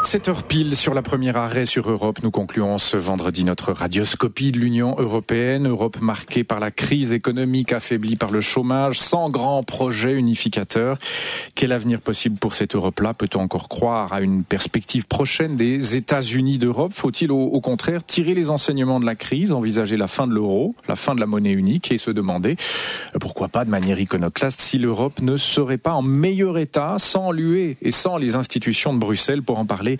7h pile sur la première arrêt sur Europe. Nous concluons ce vendredi notre radioscopie de l'Union européenne. Europe marquée par la crise économique, affaiblie par le chômage, sans grand projet unificateur. Quel avenir possible pour cette Europe-là? Peut-on encore croire à une perspective prochaine des États-Unis d'Europe? Faut-il au contraire tirer les enseignements de la crise, envisager la fin de l'euro, la fin de la monnaie unique et se demander, pourquoi pas de manière iconoclaste, si l'Europe ne serait pas en meilleur état sans l'UE et sans les institutions de Bruxelles? Pour en parler,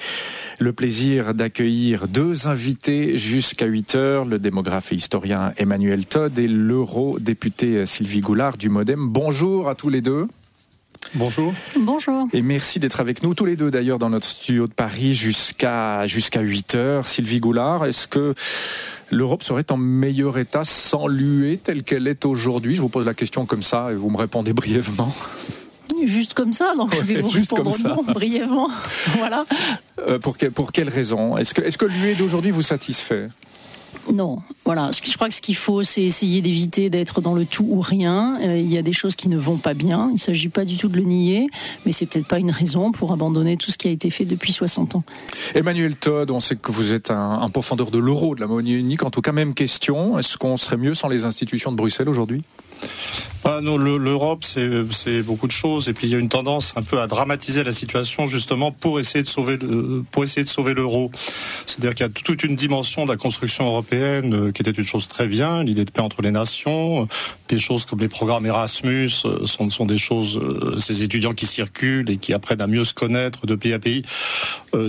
le plaisir d'accueillir deux invités jusqu'à 8h, le démographe et historien Emmanuel Todd et l'eurodéputée Sylvie Goulard du Modem. Bonjour à tous les deux. Bonjour. Bonjour. Et merci d'être avec nous tous les deux d'ailleurs dans notre studio de Paris jusqu'à 8h. Sylvie Goulard, est-ce que l'Europe serait en meilleur état sans l'UE telle qu'elle est aujourd'hui? Je vous pose la question comme ça et vous me répondez brièvement. Juste comme ça, donc je vais vous répondre non, brièvement. Voilà. Pour quelle raison? Est-ce que l'UE d'aujourd'hui vous satisfait? Non, voilà. Je crois que ce qu'il faut, c'est essayer d'éviter d'être dans le tout ou rien. Il y a des choses qui ne vont pas bien. Il ne s'agit pas du tout de le nier, mais c'est peut-être pas une raison pour abandonner tout ce qui a été fait depuis 60 ans. Emmanuel Todd, on sait que vous êtes un pourfendeur de l'euro, de la monnaie unique. En tout cas, même question. Est-ce qu'on serait mieux sans les institutions de Bruxelles aujourd'hui? Non, l'Europe, c'est beaucoup de choses. Et puis il y a une tendance un peu à dramatiser la situation justement pour essayer de sauver l'euro. C'est-à-dire qu'il y a toute une dimension de la construction européenne qui était une chose très bien, l'idée de paix entre les nations, des choses comme les programmes Erasmus sont des choses, ces étudiants qui circulent et qui apprennent à mieux se connaître de pays à pays.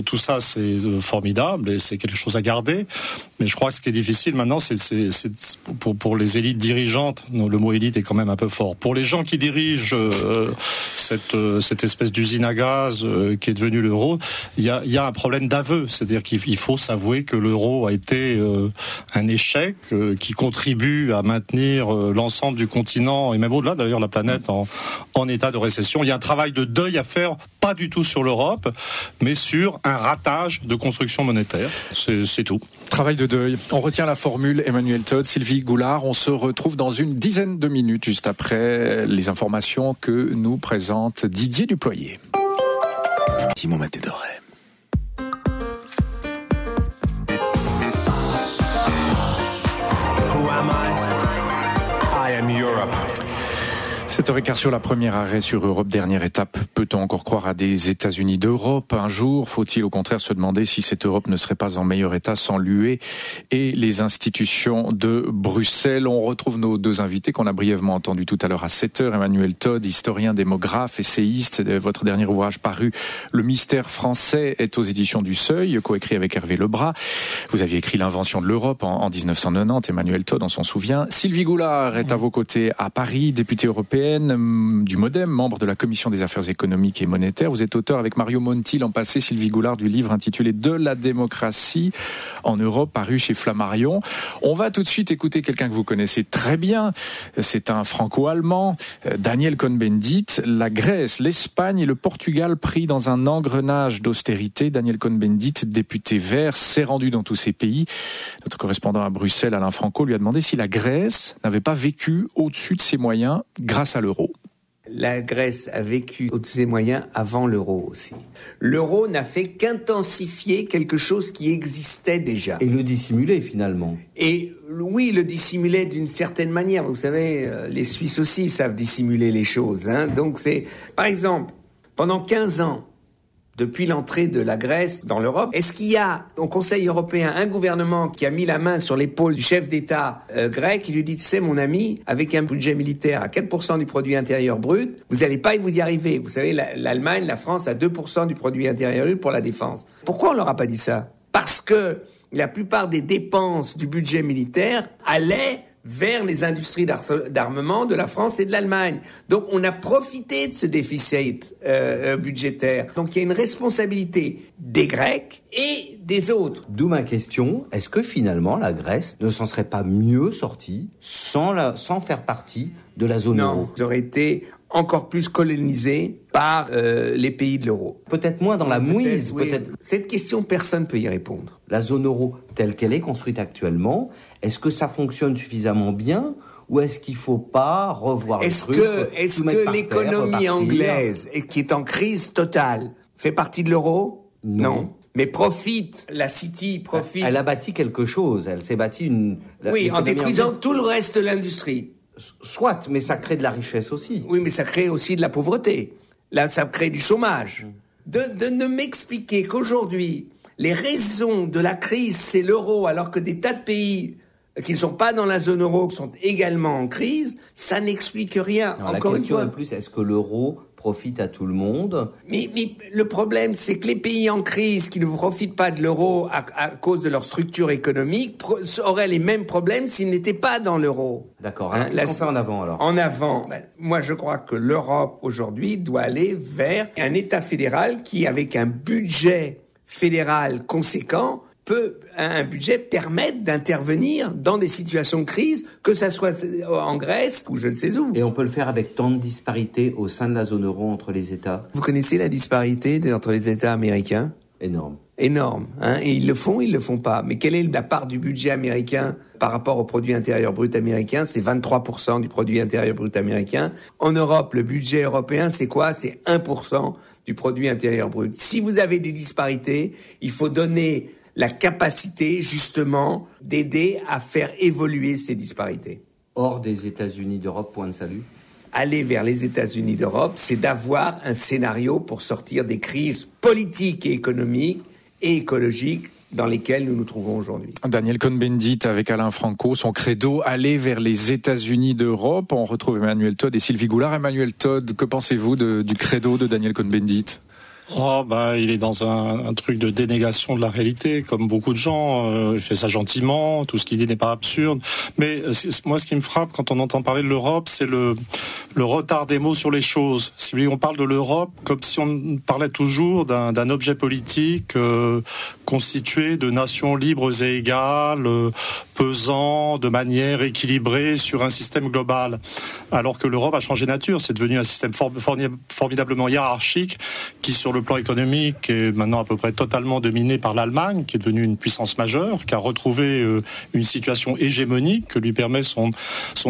Tout ça, c'est formidable et c'est quelque chose à garder. Mais je crois que ce qui est difficile maintenant, c'est pour les élites dirigeantes. Le mot élite est quand même un peu fort. Pour les gens qui dirigent cette espèce d'usine à gaz qui est devenue l'euro, il y a un problème d'aveu. C'est-à-dire qu'il faut s'avouer que l'euro a été un échec qui contribue à maintenir l'ensemble du continent et même au-delà d'ailleurs la planète en état de récession. Il y a un travail de deuil à faire, pas du tout sur l'Europe, mais sur un ratage de construction monétaire. C'est tout. Travail de deuil. On retient la formule, Emmanuel Todd, Sylvie Goulard. On se retrouve dans une dizaine de minutes juste après les informations que nous présente Didier Duployer. Simon Matédoré. Who am I am Europe. 7h15 sur la première arrêt sur Europe. Dernière étape. Peut-on encore croire à des États-Unis d'Europe un jour? Faut-il au contraire se demander si cette Europe ne serait pas en meilleur état sans l'UE et les institutions de Bruxelles? On retrouve nos deux invités qu'on a brièvement entendus tout à l'heure à 7h. Emmanuel Todd, historien, démographe, essayiste. Votre dernier ouvrage paru, Le mystère français, est aux éditions du Seuil, coécrit avec Hervé Lebras. Vous aviez écrit L'invention de l'Europe en 1990. Emmanuel Todd, on s'en souvient. Sylvie Goulard est à vos côtés à Paris, députée européenne du Modem, membre de la Commission des affaires économiques et monétaires. Vous êtes auteur avec Mario Monti l'an passé, Sylvie Goulard, du livre intitulé De la démocratie en Europe, paru chez Flammarion. On va tout de suite écouter quelqu'un que vous connaissez très bien. C'est un franco-allemand, Daniel Cohn-Bendit. La Grèce, l'Espagne et le Portugal pris dans un engrenage d'austérité. Daniel Cohn-Bendit, député vert, s'est rendu dans tous ces pays. Notre correspondant à Bruxelles, Alain Franco, lui a demandé si la Grèce n'avait pas vécu au-dessus de ses moyens grâce à l'euro. La Grèce a vécu au-dessus des moyens avant l'euro aussi. L'euro n'a fait qu'intensifier quelque chose qui existait déjà. Et le dissimuler finalement. Et oui, le dissimuler d'une certaine manière. Vous savez, les Suisses aussi savent dissimuler les choses. Donc c'est, par exemple, pendant 15 ans, depuis l'entrée de la Grèce dans l'Europe, est-ce qu'il y a au Conseil européen un gouvernement qui a mis la main sur l'épaule du chef d'État grec qui lui dit, tu sais mon ami, avec un budget militaire à 4% du produit intérieur brut, vous n'allez pas vous y arriver. Vous savez, l'Allemagne, la France a 2% du produit intérieur brut pour la défense. Pourquoi on leur a pas dit ça? Parce que la plupart des dépenses du budget militaire allaient vers les industries d'armement de la France et de l'Allemagne. Donc on a profité de ce déficit budgétaire. Donc il y a une responsabilité des Grecs et des autres. D'où ma question, est-ce que finalement la Grèce ne s'en serait pas mieux sortie sans faire partie de la zone euro? Non, ils auraient été encore plus colonisés par les pays de l'euro. Peut-être moins dans la mouise, oui. peut-être. Cette question, personne ne peut y répondre. La zone euro telle qu'elle est construite actuellement, est-ce que ça fonctionne suffisamment bien ou est-ce qu'il ne faut pas revoir est-ce le truc? Est-ce que l'économie anglaise, qui est en crise totale, fait partie de l'euro? Non. mais profite, la City profite. Elle a bâti quelque chose, elle s'est bâtie en détruisant tout le reste de l'industrie. Soit, mais ça crée de la richesse aussi. Oui, mais ça crée aussi de la pauvreté. Là, ça crée du chômage. De m'expliquer qu'aujourd'hui, les raisons de la crise, c'est l'euro, alors que des tas de pays qui ne sont pas dans la zone euro sont également en crise, ça n'explique rien. Non, encore une fois. En plus, est-ce que l'euro profite à tout le monde? Mais le problème, c'est que les pays en crise qui ne profitent pas de l'euro à cause de leur structure économique auraient les mêmes problèmes s'ils n'étaient pas dans l'euro. D'accord. Qu'est-ce qu'on fait en avant alors? En avant, moi je crois que l'Europe aujourd'hui doit aller vers un État fédéral qui, avec un budget fédéral conséquent, peut un budget permettre d'intervenir dans des situations de crise, que ça soit en Grèce ou je ne sais où. Et on peut le faire avec tant de disparités au sein de la zone euro entre les États? Vous connaissez la disparité entre les États américains? Énorme, hein, et ils le font pas. Mais quelle est la part du budget américain par rapport au produit intérieur brut américain? C'est 23% du produit intérieur brut américain. En Europe, le budget européen, c'est quoi? C'est 1% du produit intérieur brut. Si vous avez des disparités, il faut donner la capacité, justement, d'aider à faire évoluer ces disparités. Hors des États-Unis d'Europe, point de salut? Aller vers les États-Unis d'Europe, c'est d'avoir un scénario pour sortir des crises politiques et économiques et écologiques dans lesquelles nous nous trouvons aujourd'hui. Daniel Cohn-Bendit avec Alain Franco, son credo, aller vers les États-Unis d'Europe. On retrouve Emmanuel Todd et Sylvie Goulard. Emmanuel Todd, que pensez-vous du credo de Daniel Cohn-Bendit? Il est dans un truc de dénégation de la réalité, comme beaucoup de gens. Il fait ça gentiment, tout ce qu'il dit n'est pas absurde. Mais moi, ce qui me frappe quand on entend parler de l'Europe, c'est le retard des mots sur les choses. Si on parle de l'Europe comme si on parlait toujours d'un objet politique constitué de nations libres et égales, pesant de manière équilibrée sur un système global. Alors que l'Europe a changé nature, c'est devenu un système formidablement hiérarchique qui, sur le plan économique, est maintenant à peu près totalement dominé par l'Allemagne, qui est devenue une puissance majeure, qui a retrouvé une situation hégémonique que lui permet son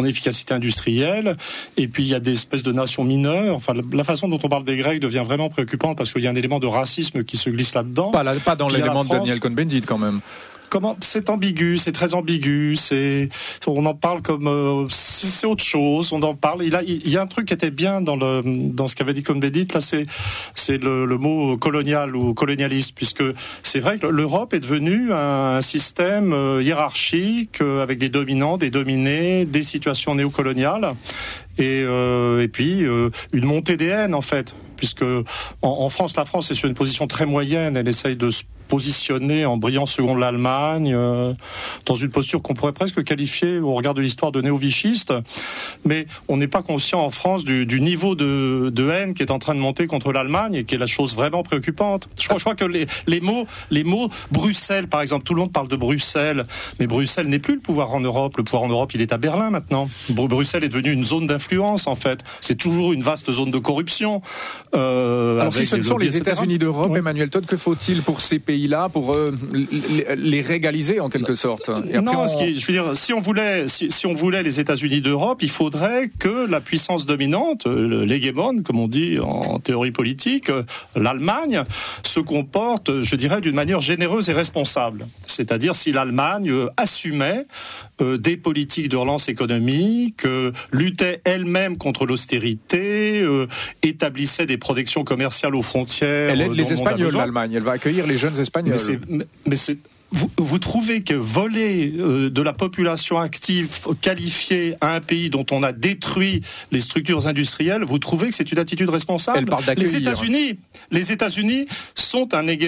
efficacité industrielle. Et puis il y a des espèces de nations mineures. Enfin, la façon dont on parle des Grecs devient vraiment préoccupante parce qu'il y a un élément de racisme qui se glisse là-dedans. Pas dans l'élément de Daniel Cohn-Bendit quand même. C'est ambigu, c'est très ambigu. On en parle comme c'est autre chose. On en parle. Il y a un truc qui était bien dans ce qu'avait dit Cohn-Bendit. Là, c'est le mot colonial ou colonialiste, puisque c'est vrai que l'Europe est devenue un système hiérarchique avec des dominants, des dominés, des situations néocoloniales. Et puis une montée des haines en fait, puisque en France, la France est sur une position très moyenne. Elle essaye de se positionner en brillant second l'Allemagne, dans une posture qu'on pourrait presque qualifier au regard de l'histoire de néo-vichiste. Mais on n'est pas conscient en France du niveau de haine qui est en train de monter contre l'Allemagne et qui est la chose vraiment préoccupante. Je crois que les mots Bruxelles, par exemple, tout le monde parle de Bruxelles, mais Bruxelles n'est plus le pouvoir en Europe. Le pouvoir en Europe, il est à Berlin maintenant. Bruxelles est devenue une zone d'influence, en fait. C'est toujours une vaste zone de corruption. Alors si ce ne sont les États-Unis d'Europe, oui. Emmanuel Todd, que faut-il pour ces pays-là, pour les régaliser en quelque sorte? Et après, je veux dire, si on voulait les États-Unis d'Europe, il faudrait que la puissance dominante, l'hégémone, comme on dit en théorie politique, l'Allemagne, se comporte, je dirais, d'une manière généreuse et responsable. C'est-à-dire si l'Allemagne assumait des politiques de relance économique, luttait elle-même contre l'austérité, établissait des protections commerciales aux frontières. Elle aide les Espagnols, l'Allemagne. Elle va accueillir les jeunes Espagnols. Vous trouvez que voler de la population active qualifiée à un pays dont on a détruit les structures industrielles, vous trouvez que c'est une attitude responsable? Elle parle d'accueillir. Les États-Unis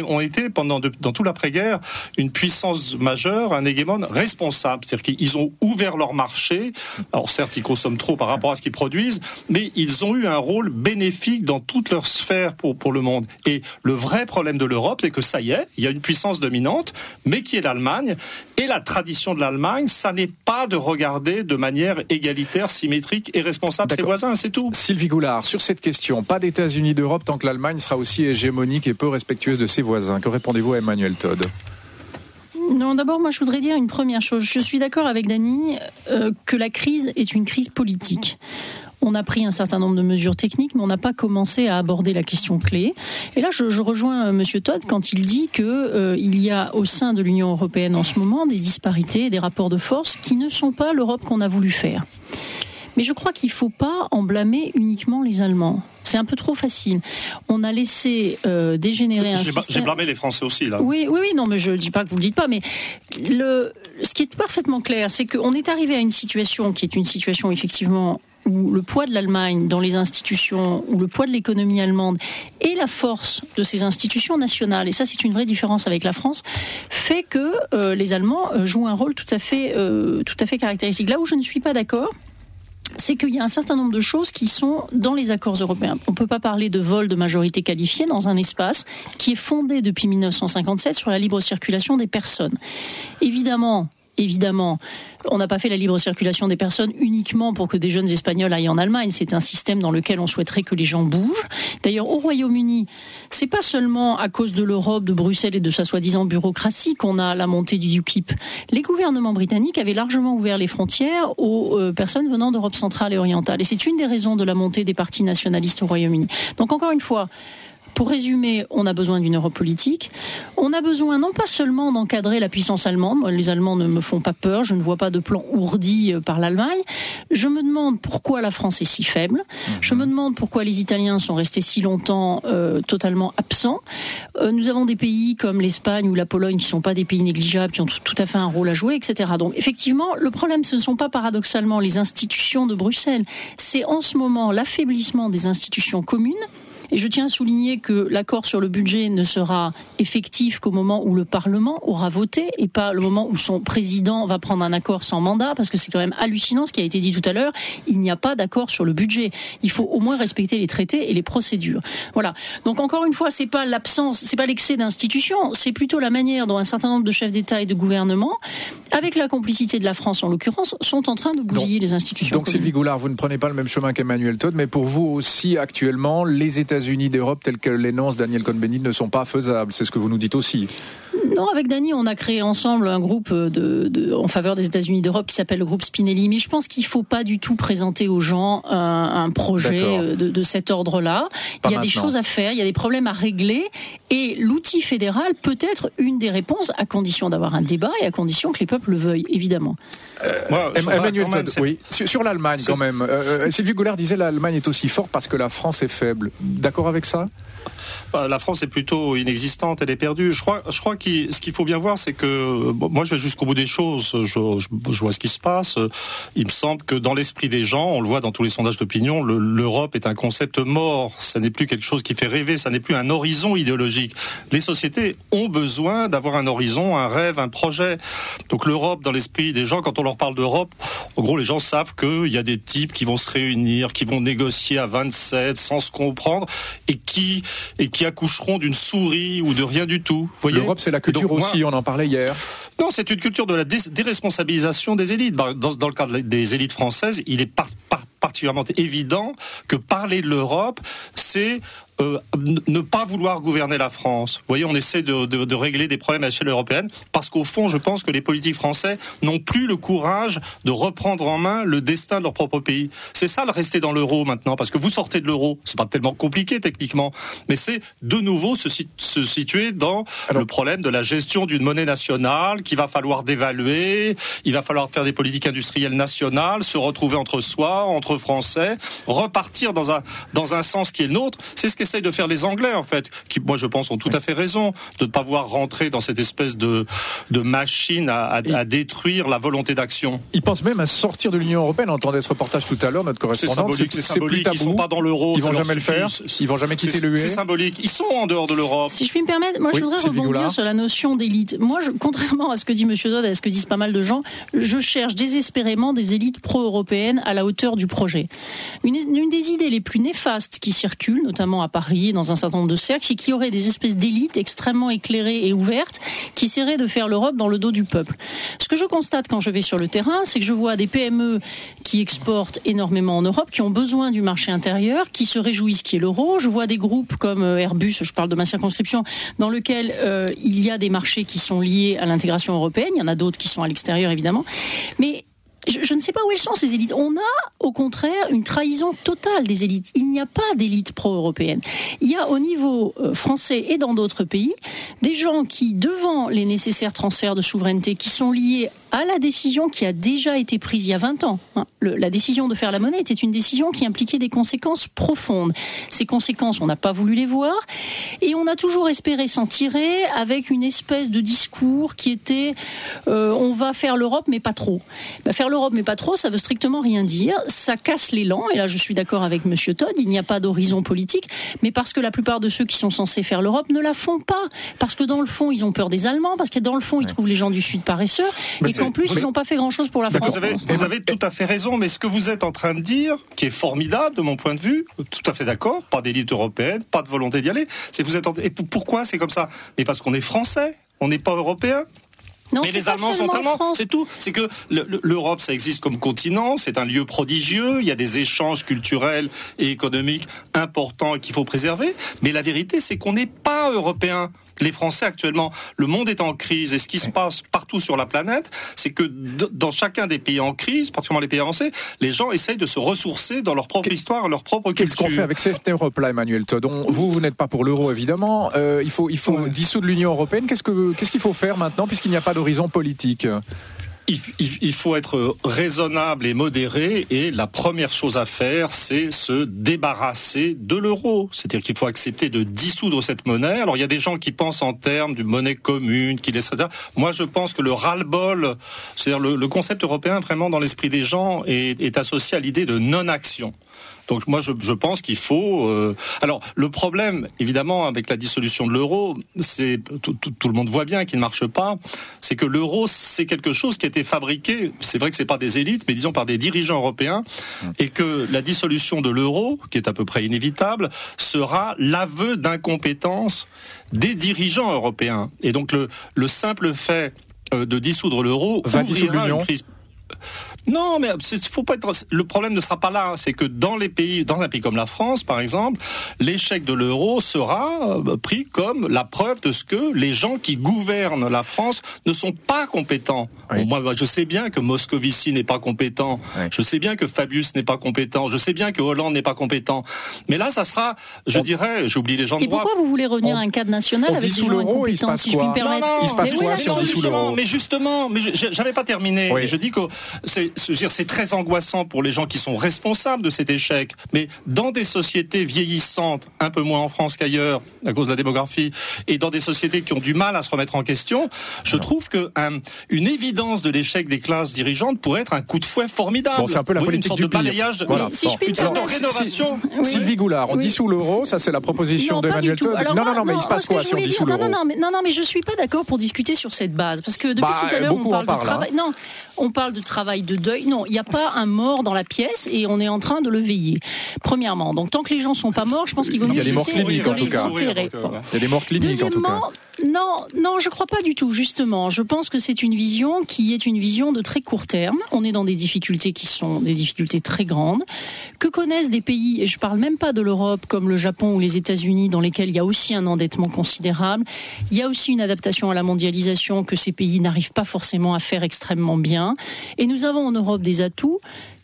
ont été dans tout l'après-guerre une puissance majeure, un hégémone responsable. C'est-à-dire qu'ils ont ouvert leur marché. Alors certes, ils consomment trop par rapport à ce qu'ils produisent, mais ils ont eu un rôle bénéfique dans toutes leurs sphères pour le monde. Et le vrai problème de l'Europe, c'est que ça y est, il y a une puissance dominante, mais qui est l'Allemagne. Et la tradition de l'Allemagne, ça n'est pas de regarder de manière égalitaire, symétrique et responsable ses voisins, c'est tout. Sylvie Goulard, sur cette question, pas d'États-Unis d'Europe tant que l'Allemagne sera aussi hégémonique et peu respectueuse de ses voisins. Que répondez-vous à Emmanuel Todd? Non, d'abord, moi, je voudrais dire une première chose. Je suis d'accord avec Dany que la crise est une crise politique. On a pris un certain nombre de mesures techniques, mais on n'a pas commencé à aborder la question clé. Et là, je rejoins Monsieur Todd quand il dit que il y a au sein de l'Union européenne en ce moment des disparités, des rapports de force qui ne sont pas l'Europe qu'on a voulu faire. Mais je crois qu'il ne faut pas en blâmer uniquement les Allemands. C'est un peu trop facile. On a laissé dégénérer un système... J'ai blâmé les Français aussi, là. Oui, non, mais je ne dis pas que vous ne le dites pas, mais ce qui est parfaitement clair, c'est qu'on est arrivé à une situation qui est une situation, effectivement, où le poids de l'Allemagne dans les institutions, où le poids de l'économie allemande et la force de ces institutions nationales, et ça c'est une vraie différence avec la France, fait que les Allemands jouent un rôle tout à fait caractéristique. Là où je ne suis pas d'accord, c'est qu'il y a un certain nombre de choses qui sont dans les accords européens. On ne peut pas parler de vol de majorité qualifiée dans un espace qui est fondé depuis 1957 sur la libre circulation des personnes. Évidemment, on n'a pas fait la libre circulation des personnes uniquement pour que des jeunes Espagnols aillent en Allemagne. C'est un système dans lequel on souhaiterait que les gens bougent. D'ailleurs, au Royaume-Uni, c'est pas seulement à cause de l'Europe, de Bruxelles et de sa soi-disant bureaucratie qu'on a la montée du UKIP. Les gouvernements britanniques avaient largement ouvert les frontières aux personnes venant d'Europe centrale et orientale. Et c'est une des raisons de la montée des partis nationalistes au Royaume-Uni. Donc encore une fois, pour résumer, on a besoin d'une Europe politique. On a besoin non pas seulement d'encadrer la puissance allemande. Moi, les Allemands ne me font pas peur. Je ne vois pas de plan ourdi par l'Allemagne. Je me demande pourquoi la France est si faible. Je me demande pourquoi les Italiens sont restés si longtemps totalement absents. Nous avons des pays comme l'Espagne ou la Pologne qui ne sont pas des pays négligeables, qui ont tout à fait un rôle à jouer, etc. Donc effectivement, le problème, ce ne sont pas paradoxalement les institutions de Bruxelles. C'est en ce moment l'affaiblissement des institutions communes. Et je tiens à souligner que l'accord sur le budget ne sera effectif qu'au moment où le Parlement aura voté et pas le moment où son président va prendre un accord sans mandat, parce que c'est quand même hallucinant ce qui a été dit tout à l'heure. Il n'y a pas d'accord sur le budget. Il faut au moins respecter les traités et les procédures. Voilà. Donc encore une fois, c'est pas l'absence, c'est pas l'excès d'institutions, c'est plutôt la manière dont un certain nombre de chefs d'État et de gouvernement, avec la complicité de la France en l'occurrence, sont en train de bousiller les institutions. Donc Sylvie Goulard, vous ne prenez pas le même chemin qu'Emmanuel Todd, mais pour vous aussi actuellement, les États-Unis d'Europe tels que l'énonce Daniel Cohn-Bendit ne sont pas faisables. C'est ce que vous nous dites aussi. Non, avec Dany, on a créé ensemble un groupe en faveur des États-Unis d'Europe qui s'appelle le groupe Spinelli. Mais je pense qu'il ne faut pas du tout présenter aux gens un projet de cet ordre-là. Il y a des choses à faire, il y a des problèmes à régler. Et l'outil fédéral peut être une des réponses, à condition d'avoir un débat et à condition que les peuples le veuillent, évidemment. Emmanuel Todd, oui. Sur l'Allemagne, quand même. Sylvie Goulard disait l'Allemagne est aussi forte parce que la France est faible. D'accord avec ça ? La France est plutôt inexistante, elle est perdue. Je crois que ce qu'il faut bien voir, c'est que moi je vais jusqu'au bout des choses. Je vois ce qui se passe. Il me semble que dans l'esprit des gens, on le voit dans tous les sondages d'opinion, l'Europe est un concept mort. Ça n'est plus quelque chose qui fait rêver. Ça n'est plus un horizon idéologique. Les sociétés ont besoin d'avoir un horizon, un rêve, un projet. Donc l'Europe, dans l'esprit des gens, quand on leur parle d'Europe, en gros les gens savent qu'il y a des types qui vont se réunir, qui vont négocier à 27 sans se comprendre et qui accoucheront d'une souris ou de rien du tout. Voyez, l'Europe, c'est la culture aussi, on en parlait hier. Non, c'est une culture de la déresponsabilisation des élites. Dans le cadre des élites françaises, il est particulièrement évident que parler de l'Europe, c'est ne pas vouloir gouverner la France. Vous voyez, on essaie de régler des problèmes à l'échelle européenne parce qu'au fond, je pense que les politiques français n'ont plus le courage de reprendre en main le destin de leur propre pays. C'est ça, le rester dans l'euro maintenant, parce que vous sortez de l'euro, c'est pas tellement compliqué techniquement, mais c'est de nouveau se situer dans le problème de la gestion d'une monnaie nationale qu'il va falloir dévaluer, il va falloir faire des politiques industrielles nationales, se retrouver entre soi, entre Français, repartir dans un sens qui est le nôtre. C'est ce qu'essayent de faire les Anglais, en fait, qui, moi, je pense, ont tout à fait raison de ne pas voir rentrer dans cette espèce de machine à détruire la volonté d'action. Ils pensent même à sortir de l'Union européenne. On entendait ce reportage tout à l'heure, notre correspondant. C'est symbolique. Ils ne sont pas dans l'euro. Ils vont jamais le faire. Ils vont jamais quitter l'UE. C'est symbolique. Ils sont en dehors de l'Europe. Si je puis me permettre, moi, je voudrais rebondir sur la notion d'élite. Moi, contrairement à ce que dit M. Todd et à ce que disent pas mal de gens, je cherche désespérément des élites pro-européennes à la hauteur du projet. Une des idées les plus néfastes qui circulent, notamment à Paris, dans un certain nombre de cercles, c'est qu'il y aurait des espèces d'élites extrêmement éclairées et ouvertes qui essaieraient de faire l'Europe dans le dos du peuple. Ce que je constate quand je vais sur le terrain, c'est que je vois des PME qui exportent énormément en Europe, qui ont besoin du marché intérieur, qui se réjouissent qu'il y ait l'euro. Je vois des groupes comme Airbus, je parle de ma circonscription, dans lequel il y a des marchés qui sont liés à l'intégration européenne. Il y en a d'autres qui sont à l'extérieur, évidemment. Mais Je ne sais pas où elles sont, ces élites. On a, au contraire, une trahison totale des élites. Il n'y a pas d'élite pro-européenne. Il y a au niveau français et dans d'autres pays, des gens qui, devant les nécessaires transferts de souveraineté, qui sont liés à la décision qui a déjà été prise il y a 20 ans. La décision de faire la monnaie était une décision qui impliquait des conséquences profondes. Ces conséquences, on n'a pas voulu les voir. Et on a toujours espéré s'en tirer avec une espèce de discours qui était on va faire l'Europe, mais pas trop. Faire l'Europe, mais pas trop, ça veut strictement rien dire. Ça casse l'élan, et là je suis d'accord avec Monsieur Todd, il n'y a pas d'horizon politique, mais parce que la plupart de ceux qui sont censés faire l'Europe ne la font pas. Parce que dans le fond, ils ont peur des Allemands, parce que dans le fond, ils trouvent les gens du Sud paresseux, et qu'en plus, ils n'ont pas fait grand-chose pour la France. Vous avez tout à fait raison, mais ce que vous êtes en train de dire, qui est formidable de mon point de vue, tout à fait d'accord, pas d'élite européenne, pas de volonté d'y aller, et pourquoi c'est comme ça? Mais parce qu'on est français, on n'est pas européen. Non, mais les Allemands sont allemands, c'est tout. C'est que l'Europe, ça existe comme continent, c'est un lieu prodigieux, il y a des échanges culturels et économiques importants qu'il faut préserver, mais la vérité, c'est qu'on n'est pas européens. Les Français actuellement, le monde est en crise, et ce qui se passe partout sur la planète, c'est que dans chacun des pays en crise, particulièrement les pays avancés, les gens essayent de se ressources dans leur propre histoire, leur propre culture. Qu'est-ce qu'on fait avec cette Europe-là, Emmanuel Todd? Vous n'êtes pas pour l'euro, évidemment. Il faut dissoudre l'Union européenne. Qu'est-ce qu'il faut faire maintenant, puisqu'il n'y a pas d'horizon politique? Il faut être raisonnable et modéré, et la première chose à faire, c'est se débarrasser de l'euro. C'est-à-dire qu'il faut accepter de dissoudre cette monnaie. Alors il y a des gens qui pensent en termes d'une monnaie commune, qui laissent ça. Moi je pense que le ras-le-bol, c'est-à-dire le concept européen vraiment dans l'esprit des gens est associé à l'idée de non-action. Donc moi je pense qu'il faut. Alors le problème évidemment avec la dissolution de l'euro, c'est tout le monde voit bien qu'il ne marche pas. C'est que l'euro c'est quelque chose qui a été fabriqué. C'est vrai que c'est pas des élites, mais disons par des dirigeants européens, et que la dissolution de l'euro, qui est à peu près inévitable, sera l'aveu d'incompétence des dirigeants européens. Et donc le simple fait de dissoudre l'euro ouvrira une crise. Non, mais faut pas être. Le problème ne sera pas là. C'est que dans un pays comme la France, par exemple, l'échec de l'euro sera pris comme la preuve de ce que les gens qui gouvernent la France ne sont pas compétents. Oui. Bon, moi, je sais bien que Moscovici n'est pas compétent. Oui. Je sais bien que Fabius n'est pas compétent. Je sais bien que Hollande n'est pas compétent. Mais là, ça sera, j'oublie les gens de droite. Et pourquoi vous voulez revenir à un cadre national avec des gens incompétents, si je puis me permettre? Il se passe quoi si on dissout l'euro? Mais justement, j'avais pas terminé. Oui. Et je dis que c'est très angoissant pour les gens qui sont responsables de cet échec. Mais dans des sociétés vieillissantes, un peu moins en France qu'ailleurs, à cause de la démographie, et dans des sociétés qui ont du mal à se remettre en question, je trouve que une évidence de l'échec des classes dirigeantes pourrait être un coup de fouet formidable. Bon, c'est un peu la politique une sorte du de balayage, voilà. Une sorte de rénovation. Sylvie Goulard, on dissout l'euro, ça c'est la proposition d'Emmanuel Todd. Non, mais il se passe quoi si on dissout l'euro? Non, mais je suis pas d'accord pour discuter sur cette base, parce que depuis tout à l'heure on parle de travail. Non, on parle de travail de deuil. Non, il n'y a pas un mort dans la pièce et on est en train de le veiller. Premièrement, donc tant que les gens sont pas morts, je pense qu'il vaut mieux. Il y a des morts cliniques en tout cas. Il y a des morts cliniques en tout cas. Non, je crois pas du tout, justement. Je pense que c'est une vision qui est une vision de très court terme. On est dans des difficultés qui sont des difficultés très grandes, que connaissent des pays, et je parle même pas de l'Europe comme le Japon ou les États-Unis, dans lesquels il y a aussi un endettement considérable. Il y a aussi une adaptation à la mondialisation que ces pays n'arrivent pas forcément à faire extrêmement bien. Et nous avons en Europe des atouts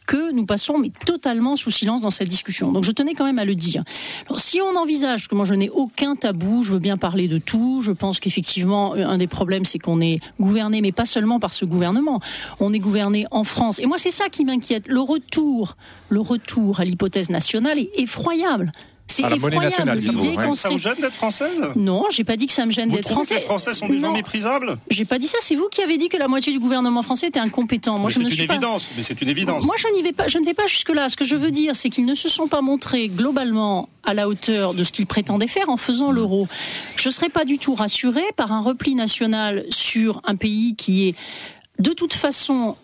que nous passons mais totalement sous silence dans cette discussion. Donc je tenais quand même à le dire. Alors, si on envisage, que moi je n'ai aucun tabou, je veux bien parler de tout, je pense qu'effectivement un des problèmes c'est qu'on est gouverné, mais pas seulement par ce gouvernement, on est gouverné en France. Et moi c'est ça qui m'inquiète, le retour à l'hypothèse nationale est effroyable. C'est effroyable. Ça vous gêne d'être française? Non, j'ai pas dit que ça me gêne d'être français. Les Français sont des gens méprisables? J'ai pas dit ça. C'est vous qui avez dit que la moitié du gouvernement français était incompétent. Moi, c'est une évidence. Moi, je ne vais pas jusque-là. Ce que je veux dire, c'est qu'ils ne se sont pas montrés globalement à la hauteur de ce qu'ils prétendaient faire en faisant l'euro. Je serais pas du tout rassurée par un repli national sur un pays qui est de toute façon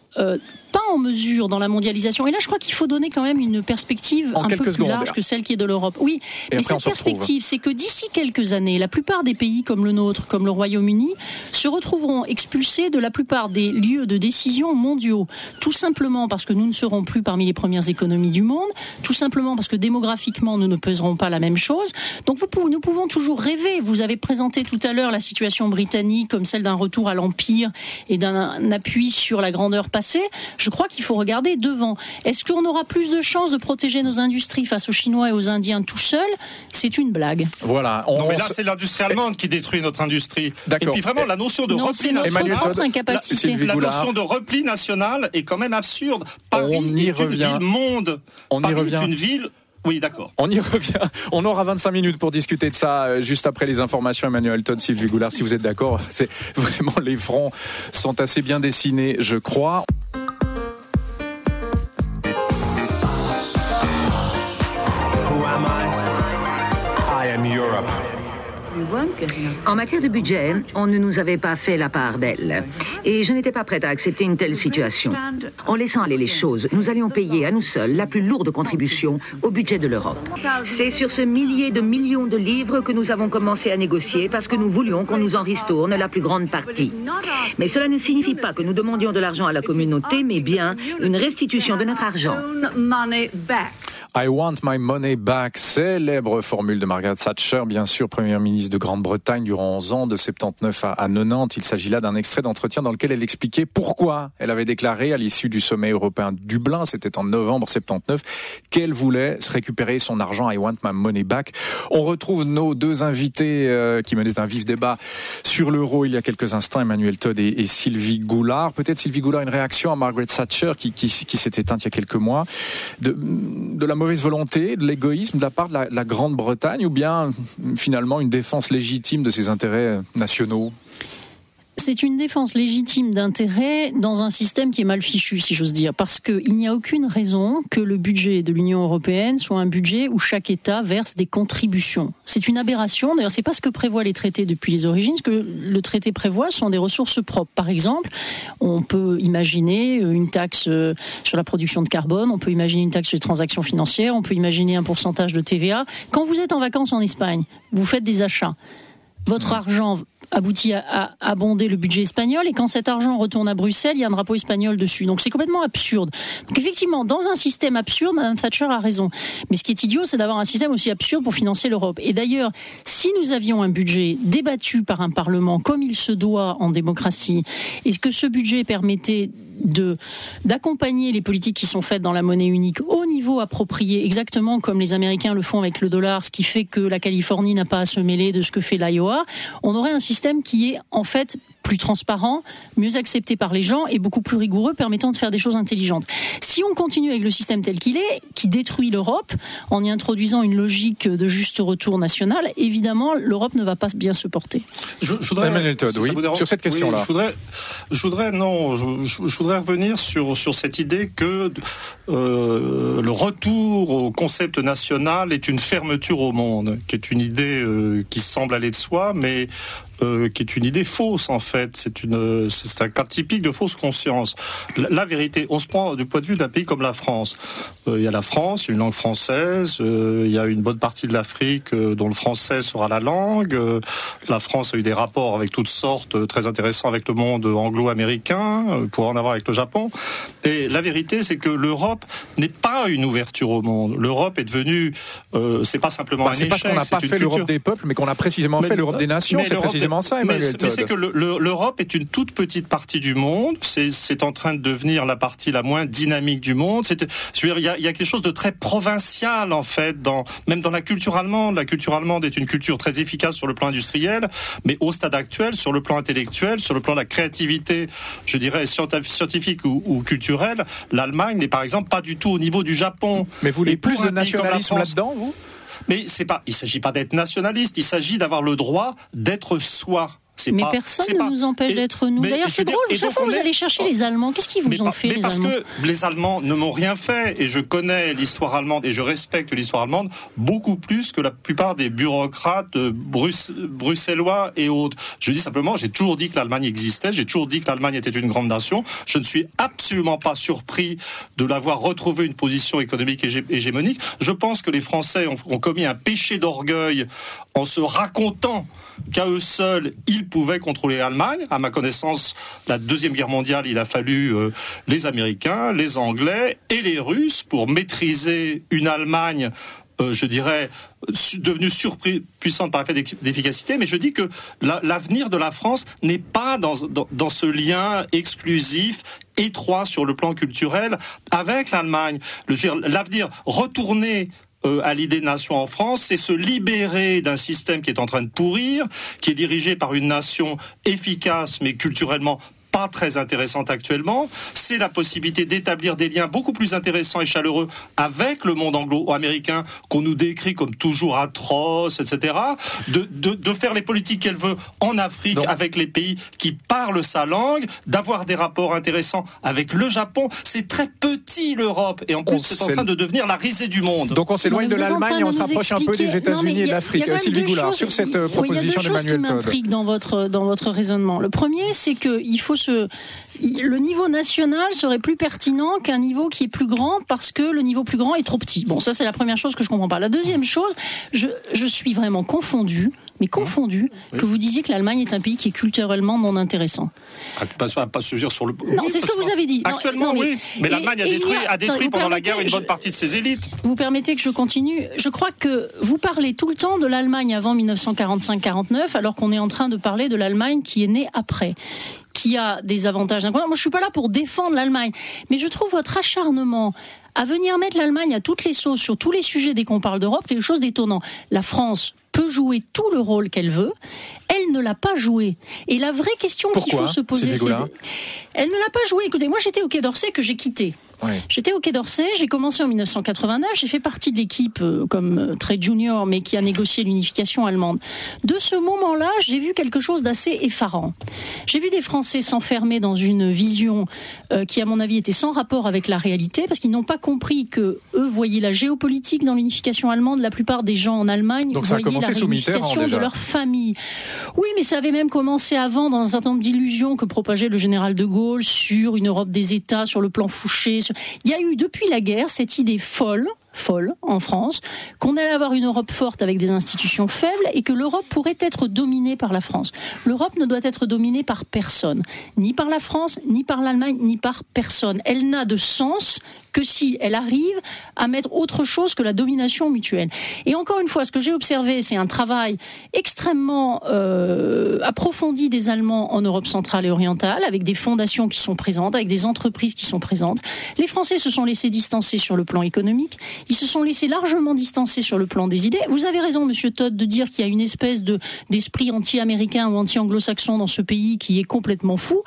pas en mesure dans la mondialisation. Et là, je crois qu'il faut donner quand même une perspective un peu plus large que celle qui est de l'Europe. Oui, mais cette perspective, c'est que d'ici quelques années, la plupart des pays comme le nôtre, comme le Royaume-Uni, se retrouveront expulsés de la plupart des lieux de décision mondiaux. Tout simplement parce que nous ne serons plus parmi les premières économies du monde, tout simplement parce que démographiquement, nous ne peserons pas la même chose. Donc nous pouvons toujours rêver. Vous avez présenté tout à l'heure la situation britannique comme celle d'un retour à l'Empire et d'un appui sur la grandeur passée. passé. Je crois qu'il faut regarder devant. Est-ce qu'on aura plus de chances de protéger nos industries face aux Chinois et aux Indiens tout seuls ? C'est une blague. Voilà. Non, mais là, c'est l'industrie allemande qui détruit notre industrie. D'accord. Et puis vraiment, la notion de repli national, la notion de repli national est quand même absurde. Paris est une ville-monde. Paris est une ville... Oui, d'accord. On y revient. On aura 25 minutes pour discuter de ça juste après les informations. Emmanuel Todd, Sylvie Goulard, si vous êtes d'accord, c'est vraiment, les fronts sont assez bien dessinés, je crois. Who am I? I am Europe. En matière de budget, on ne nous avait pas fait la part belle. Et je n'étais pas prête à accepter une telle situation. En laissant aller les choses, nous allions payer à nous seuls la plus lourde contribution au budget de l'Europe. C'est sur ce millier de millions de livres que nous avons commencé à négocier parce que nous voulions qu'on nous en ristourne la plus grande partie. Mais cela ne signifie pas que nous demandions de l'argent à la communauté, mais bien une restitution de notre argent. I want my money back, célèbre formule de Margaret Thatcher, bien sûr, première ministre de Grande-Bretagne durant 11 ans, de 79 à 90. Il s'agit là d'un extrait d'entretien dans lequel elle expliquait pourquoi elle avait déclaré à l'issue du sommet européen de Dublin, c'était en novembre 79, qu'elle voulait récupérer son argent. I want my money back. On retrouve nos deux invités qui menaient un vif débat sur l'euro il y a quelques instants, Emmanuel Todd et Sylvie Goulard. Peut-être, Sylvie Goulard, une réaction à Margaret Thatcher qui s'est éteinte il y a quelques mois, de la mauvaise volonté, de l'égoïsme de la part de la Grande-Bretagne, ou bien finalement une défense légitime de ses intérêts nationaux? C'est une défense légitime d'intérêt dans un système qui est mal fichu, si j'ose dire, parce qu'il n'y a aucune raison que le budget de l'Union européenne soit un budget où chaque État verse des contributions. C'est une aberration. D'ailleurs, c'est pas ce que prévoient les traités depuis les origines. Ce que le traité prévoit sont des ressources propres. Par exemple, on peut imaginer une taxe sur la production de carbone, on peut imaginer une taxe sur les transactions financières, on peut imaginer un pourcentage de TVA. Quand vous êtes en vacances en Espagne, vous faites des achats. Votre argent aboutit à abonder le budget espagnol, et quand cet argent retourne à Bruxelles, il y a un drapeau espagnol dessus. Donc c'est complètement absurde. Donc effectivement, dans un système absurde, Mme Thatcher a raison. Mais ce qui est idiot, c'est d'avoir un système aussi absurde pour financer l'Europe. Et d'ailleurs, si nous avions un budget débattu par un Parlement comme il se doit en démocratie, et que ce budget permettait d'accompagner les politiques qui sont faites dans la monnaie unique au niveau approprié, exactement comme les Américains le font avec le dollar, ce qui fait que la Californie n'a pas à se mêler de ce que fait l'Iowa, on aurait un système qui est en fait plus transparent, mieux accepté par les gens et beaucoup plus rigoureux, permettant de faire des choses intelligentes. Si on continue avec le système tel qu'il est, qui détruit l'Europe, en y introduisant une logique de juste retour national, évidemment, l'Europe ne va pas bien se porter. Je voudrais, Emmanuel Todd, oui, sur cette question-là. Oui, je voudrais revenir sur cette idée que le retour au concept national est une fermeture au monde, qui est une idée qui semble aller de soi, mais qui est une idée fausse en fait. C'est un cas typique de fausse conscience. La vérité, on se prend du point de vue d'un pays comme la France. Il y a la France, il y a une langue française, il y a une bonne partie de l'Afrique dont le français sera la langue. La France a eu des rapports avec toutes sortes très intéressants avec le monde anglo-américain, pour en avoir avec le Japon. Et la vérité, c'est que l'Europe n'est pas une ouverture au monde. L'Europe est devenue, c'est pas simplement un échec. C'est parce qu'on n'a pas fait l'Europe des peuples, mais qu'on a précisément fait l'Europe des nations. C'est précisément ça, Emmanuel Todd. Mais c'est que l'Europe est une toute petite partie du monde. C'est en train de devenir la partie la moins dynamique du monde. Je veux dire, il y a quelque chose de très provincial en fait, même dans la culture allemande. La culture allemande est une culture très efficace sur le plan industriel, mais au stade actuel, sur le plan intellectuel, sur le plan de la créativité, je dirais scientifique ou culturelle, l'Allemagne n'est par exemple pas du tout au niveau du Japon. Mais vous voulez plus de nationalisme là-dedans, vous ? Mais il s'agit pas d'être nationaliste, il s'agit d'avoir le droit d'être soi. Personne ne nous empêche d'être nous. D'ailleurs, c'est drôle, chaque fois vous allez chercher les Allemands. Qu'est-ce qu'ils vous ont fait, les Allemands ? Parce que les Allemands ne m'ont rien fait, et je connais l'histoire allemande, et je respecte l'histoire allemande beaucoup plus que la plupart des bureaucrates bruxellois et autres. Je dis simplement, j'ai toujours dit que l'Allemagne existait, j'ai toujours dit que l'Allemagne était une grande nation. Je ne suis absolument pas surpris de l'avoir retrouvé une position économique hégémonique. Je pense que les Français ont commis un péché d'orgueil en se racontant qu'à eux seuls, ils pouvaient contrôler l'Allemagne. À ma connaissance, la Deuxième Guerre mondiale, il a fallu les Américains, les Anglais et les Russes pour maîtriser une Allemagne je dirais, devenue surpuissante par effet d'efficacité, mais je dis que l'avenir de la France n'est pas dans ce lien exclusif, étroit sur le plan culturel avec l'Allemagne. L'avenir, retourner à l'idée de nation en France, c'est se libérer d'un système qui est en train de pourrir, qui est dirigé par une nation efficace mais culturellement pas très intéressante actuellement. C'est la possibilité d'établir des liens beaucoup plus intéressants et chaleureux avec le monde anglo-américain qu'on nous décrit comme toujours atroce, etc. De faire les politiques qu'elle veut en Afrique avec les pays qui parlent sa langue, d'avoir des rapports intéressants avec le Japon. C'est très petit l'Europe et en plus c'est en train de devenir la risée du monde. Donc on s'éloigne de l'Allemagne et on se rapproche un peu des États-Unis et de l'Afrique. Sylvie Goulard, sur cette proposition d'Emmanuel Todd. Il y a deux choses qui m'intriguent dans votre raisonnement. Le premier, c'est qu'il faut le niveau national serait plus pertinent qu'un niveau qui est plus grand parce que le niveau plus grand est trop petit. Bon, ça c'est la première chose que je comprends pas. La deuxième chose, je suis vraiment confondu que vous disiez que l'Allemagne est un pays qui est culturellement non intéressant. Pas se dire sur le... Non, c'est ce que vous avez dit. Actuellement, oui. Mais l'Allemagne a détruit pendant la guerre une bonne partie de ses élites. Vous permettez que je continue ? Je crois que vous parlez tout le temps de l'Allemagne avant 1945-49, alors qu'on est en train de parler de l'Allemagne qui est née après, qui a des avantages incroyables. Moi, je suis pas là pour défendre l'Allemagne, mais je trouve votre acharnement à venir mettre l'Allemagne à toutes les sauces sur tous les sujets dès qu'on parle d'Europe quelque chose d'étonnant. La France peut jouer tout le rôle qu'elle veut, elle ne l'a pas joué. Et la vraie question qu'il faut se poser, c'est... Elle ne l'a pas joué. Écoutez, moi j'étais au Quai d'Orsay que j'ai quitté. Ouais. J'étais au Quai d'Orsay, j'ai commencé en 1989, j'ai fait partie de l'équipe comme très junior, mais qui a négocié l'unification allemande. De ce moment-là, j'ai vu quelque chose d'assez effarant. J'ai vu des Français s'enfermer dans une vision qui, à mon avis, était sans rapport avec la réalité, parce qu'ils n'ont pas compris que eux voyaient la géopolitique dans l'unification allemande. La plupart des gens en Allemagne voyaient la réunification de leur famille. Oui, mais ça avait même commencé avant dans un certain nombre d'illusions que propageait le général de Gaulle sur une Europe des États, sur le plan Fouché. Il y a eu depuis la guerre cette idée folle en France, qu'on allait avoir une Europe forte avec des institutions faibles et que l'Europe pourrait être dominée par la France. L'Europe ne doit être dominée par personne, ni par la France, ni par l'Allemagne, ni par personne. Elle n'a de sens que si elle arrive à mettre autre chose que la domination mutuelle. Et encore une fois, ce que j'ai observé, c'est un travail extrêmement approfondi des Allemands en Europe centrale et orientale, avec des fondations qui sont présentes, avec des entreprises qui sont présentes. Les Français se sont laissés distancer sur le plan économique. Ils se sont laissés largement distancer sur le plan des idées. Vous avez raison, Monsieur Todd, de dire qu'il y a une espèce d'esprit anti-américain ou anti-anglo-saxon dans ce pays qui est complètement fou.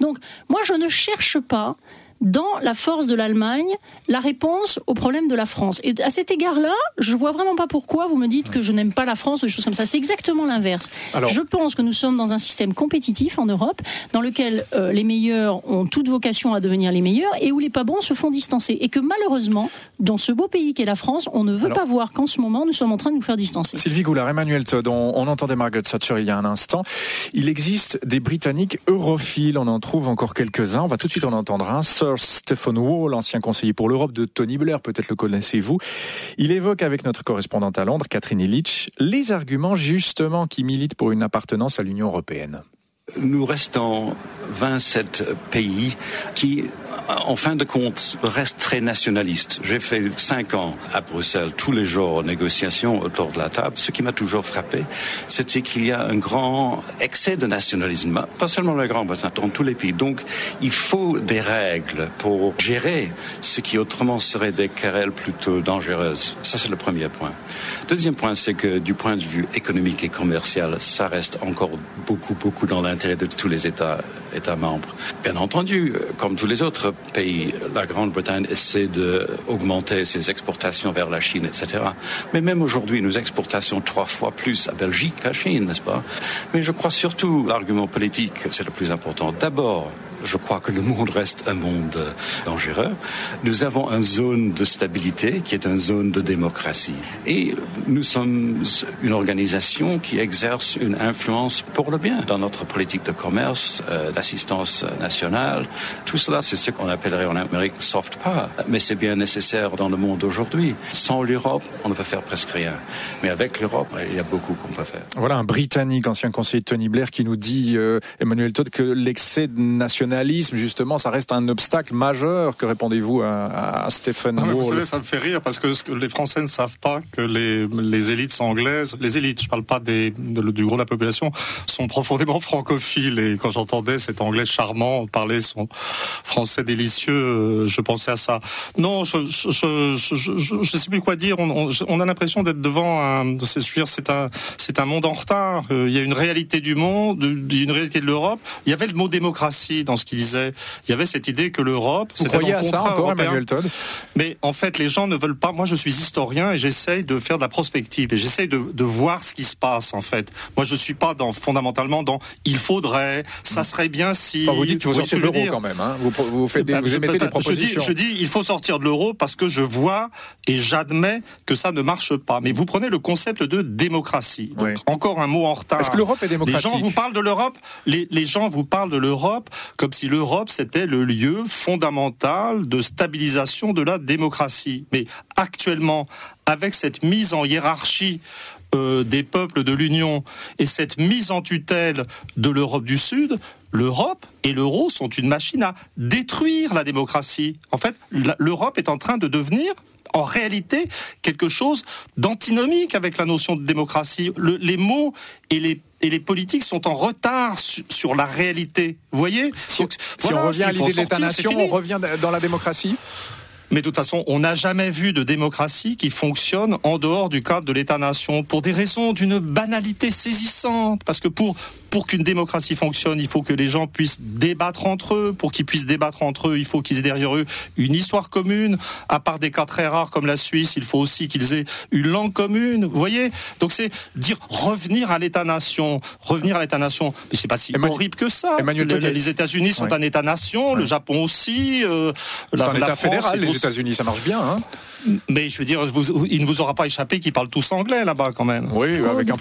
Donc, moi, je ne cherche pas dans la force de l'Allemagne la réponse au problème de la France. Et à cet égard-là, je vois vraiment pas pourquoi vous me dites que je n'aime pas la France ou des choses comme ça. C'est exactement l'inverse. Alors, je pense que nous sommes dans un système compétitif en Europe dans lequel les meilleurs ont toute vocation à devenir les meilleurs et où les pas bons se font distancer. Et que malheureusement, dans ce beau pays qu'est la France, on ne veut pas voir qu'en ce moment, nous sommes en train de nous faire distancer. Sylvie Goulard, Emmanuel Todd, on entendait Margaret Thatcher il y a un instant. Il existe des Britanniques europhiles, on en trouve encore quelques-uns. On va tout de suite en entendre un. Stephen Wall, ancien conseiller pour l'Europe de Tony Blair, peut-être le connaissez-vous. Il évoque avec notre correspondante à Londres, Catherine Illich, les arguments justement qui militent pour une appartenance à l'Union européenne. Nous restons 27 pays qui, en fin de compte, restent très nationalistes. J'ai fait 5 ans à Bruxelles, tous les jours, négociations autour de la table. Ce qui m'a toujours frappé, c'était qu'il y a un grand excès de nationalisme, pas seulement le Grand-Bretagne, dans tous les pays. Donc, il faut des règles pour gérer ce qui autrement serait des querelles plutôt dangereuses. Ça, c'est le premier point. Deuxième point, c'est que du point de vue économique et commercial, ça reste encore beaucoup dans l'intérêt de tous les États membres. Bien entendu, comme tous les autres pays, la Grande-Bretagne essaie d'augmenter ses exportations vers la Chine, etc. Mais même aujourd'hui, nos exportations 3 fois plus à Belgique qu'à Chine, n'est-ce pas? Mais je crois surtout l'argument politique, c'est le plus important. D'abord, je crois que le monde reste un monde dangereux. Nous avons une zone de stabilité qui est une zone de démocratie. Et nous sommes une organisation qui exerce une influence pour le bien dans notre politique de commerce, d'assistance nationale. Tout cela, c'est ce qu'on on appellerait en Amérique soft power. Mais c'est bien nécessaire dans le monde d'aujourd'hui. Sans l'Europe, on ne peut faire presque rien. Mais avec l'Europe, il y a beaucoup qu'on peut faire. Voilà un Britannique, ancien conseiller de Tony Blair, qui nous dit, Emmanuel Todd, que l'excès de nationalisme, justement, ça reste un obstacle majeur. Que répondez-vous à Stephen Wall? Vous savez, ça me fait rire parce que les Français ne savent pas que les élites anglaises, les élites, je parle pas du gros de la population, sont profondément francophiles. Et quand j'entendais cet anglais charmant parler son français délicieux, je pensais à ça. Non, je sais plus quoi dire. On a l'impression d'être devant c'est un monde en retard. Il y a une réalité du monde, une réalité de l'Europe. Il y avait le mot démocratie dans ce qu'il disait. Il y avait cette idée que l'Europe, c'était dans le contrat encore, européen. Emmanuel Todd. Mais en fait, les gens ne veulent pas. Moi, je suis historien et j'essaye de faire de la prospective et j'essaye de voir ce qui se passe en fait. Moi, je suis pas fondamentalement dans il faudrait, ça serait bien si. Enfin, vous dites qu'il faut sortir de l'euro quand même. Hein. Vous émettez des propositions. Je dis il faut sortir de l'euro parce que je vois et j'admets que ça ne marche pas. Mais vous prenez le concept de démocratie. Donc, encore un mot en retard. Est-ce que l'Europe est démocratique? Les gens vous parlent de l'Europe. Les gens vous parlent de l'Europe comme si l'Europe c'était le lieu fondamental de stabilisation de la démocratie. Mais actuellement, avec cette mise en hiérarchie des peuples de l'Union et cette mise en tutelle de l'Europe du Sud, l'Europe et l'euro sont une machine à détruire la démocratie. En fait, l'Europe est en train de devenir en réalité quelque chose d'antinomique avec la notion de démocratie. Les mots et les politiques sont en retard sur la réalité. Vous voyez ? Si on revient à l'idée de l'État-nation, on revient dans la démocratie ? Mais de toute façon, on n'a jamais vu de démocratie qui fonctionne en dehors du cadre de l'État-nation, pour des raisons d'une banalité saisissante. Parce que pour qu'une démocratie fonctionne, il faut que les gens puissent débattre entre eux. Pour qu'ils puissent débattre entre eux, il faut qu'ils aient derrière eux une histoire commune. À part des cas très rares comme la Suisse, il faut aussi qu'ils aient une langue commune. Vous voyez ? Donc c'est dire revenir à l'État-nation. Revenir à l'État-nation. Mais c'est pas si horrible que ça. Les États-Unis sont un État-nation, le Japon aussi. C'est un État fédéral, les États-Unis, ça marche bien. Hein. Mais je veux dire, il ne vous aura pas échappé qu'ils parent tous anglais là-bas quand même. Oui, avec un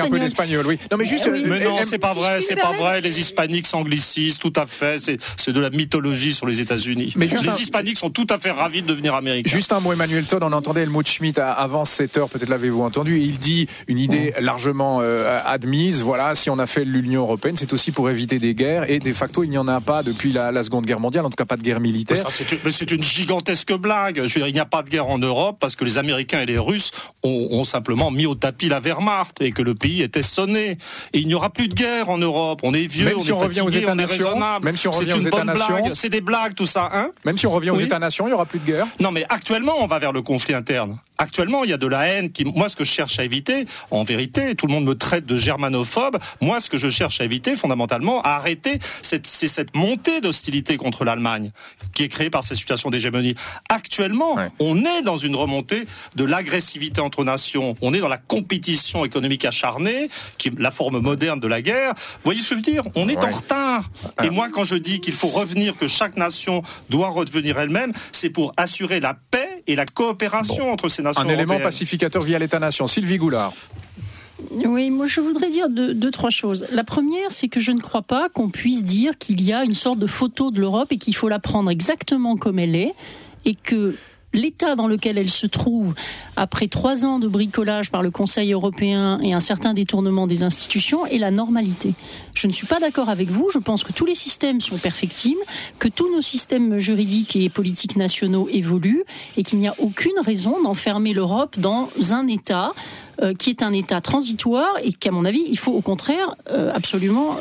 peu d'espagnol, oui. Non, mais juste. Mais non, c'est pas vrai, c'est pas vrai. Les Hispaniques s'anglicisent, tout à fait. C'est de la mythologie sur les États-Unis. Mais les Hispaniques sont tout à fait ravis de devenir américains. Juste un mot, Emmanuel Todd. On entendait Helmut Schmidt avant 7h, peut-être l'avez-vous entendu. Il dit une idée largement admise. Voilà, si on a fait l'Union européenne, c'est aussi pour éviter des guerres. Et de facto, il n'y en a pas depuis la Seconde Guerre mondiale. En tout cas, pas de guerre militaire. Mais c'est une gigantesque blague. Je veux dire, il n'y a pas de guerre en Europe parce que les Américains et les Russes ont simplement mis au tapis la Wehrmacht et que le pays était sonné. Et il n'y aura plus de guerre en Europe. On est vieux, même si on revient aux États-nations, même si on revient aux États-nations, c'est des blagues tout ça, hein. Même si on revient aux États-nations, il n'y aura plus de guerre. Non, mais actuellement, on va vers le conflit interne. Actuellement, il y a de la haine moi, ce que je cherche à éviter, en vérité, tout le monde me traite de germanophobe. Moi, ce que je cherche à éviter, fondamentalement, à arrêter, c'est cette montée d'hostilité contre l'Allemagne, qui est créée par ces situations d'hégémonie. Actuellement, on est dans une remontée de l'agressivité entre nations. On est dans la compétition économique acharnée, qui est la forme moderne de la guerre. Vous voyez ce que je veux dire ? On est en retard. Et moi, quand je dis qu'il faut revenir, que chaque nation doit redevenir elle-même, c'est pour assurer la paix et la coopération entre ces nations. Un élément pacificateur via l'État-nation. Sylvie Goulard. Oui, moi je voudrais dire deux, trois choses. La première, c'est que je ne crois pas qu'on puisse dire qu'il y a une sorte de photo de l'Europe et qu'il faut la prendre exactement comme elle est et que l'état dans lequel elle se trouve, après 3 ans de bricolage par le Conseil européen et un certain détournement des institutions, est la normalité. Je ne suis pas d'accord avec vous. Je pense que tous les systèmes sont perfectibles, que tous nos systèmes juridiques et politiques nationaux évoluent et qu'il n'y a aucune raison d'enfermer l'Europe dans un état qui est un état transitoire et qu'à mon avis, il faut au contraire absolument